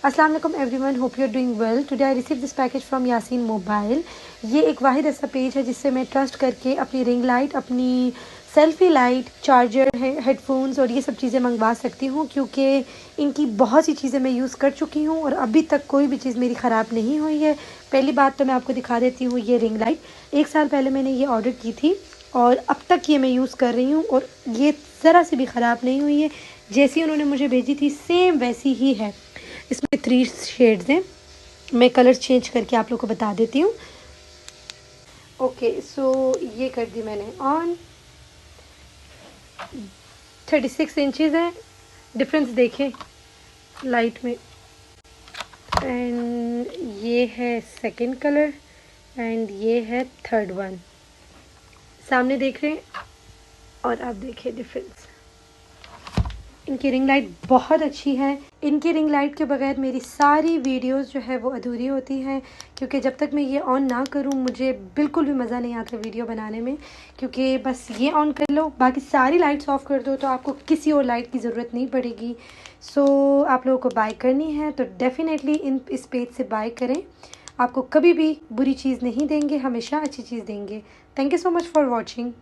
अस्सलाम वालेकुम everyone, hope you are doing well. Today I receive this package from Yaseen mobile. ये एक वाहिद ऐसा पेज है जिससे मैं ट्रस्ट करके अपनी रिंग लाइट, अपनी सेल्फ़ी लाइट, चार्जर, हेडफोन्स और ये सब चीज़ें मंगवा सकती हूँ, क्योंकि इनकी बहुत सी चीज़ें मैं यूज़ कर चुकी हूँ और अभी तक कोई भी चीज़ मेरी ख़राब नहीं हुई है। पहली बात तो मैं आपको दिखा देती हूँ, ये रिंग लाइट 1 साल पहले मैंने ये ऑर्डर की थी और अब तक ये मैं यूज़ कर रही हूँ और ये ज़रा सी भी ख़राब नहीं हुई है। जैसी उन्होंने मुझे भेजी थी सेम वैसी ही है। इसमें 3 शेड्स हैं। मैं कलर चेंज करके आप लोग को बता देती हूँ। ओके, सो ये कर दी मैंने ऑन। 36 इंचज़ है। डिफरेंस देखें लाइट में। एंड ये है सेकंड कलर एंड ये है थर्ड वन। सामने देख रहे हैं और आप देखिए डिफरेंस। इनकी रिंग लाइट बहुत अच्छी है। इनकी रिंग लाइट के बगैर मेरी सारी वीडियोस जो है वो अधूरी होती हैं, क्योंकि जब तक मैं ये ऑन ना करूँ मुझे बिल्कुल भी मज़ा नहीं आता वीडियो बनाने में। क्योंकि बस ये ऑन कर लो, बाकी सारी लाइट्स ऑफ़ कर दो तो आपको किसी और लाइट की ज़रूरत नहीं पड़ेगी। सो आप लोगों को बाय करनी है तो डेफ़िनेटली इस पेज से बाय करें। आपको कभी भी बुरी चीज़ नहीं देंगे, हमेशा अच्छी चीज़ देंगे। Thank you so much for watching.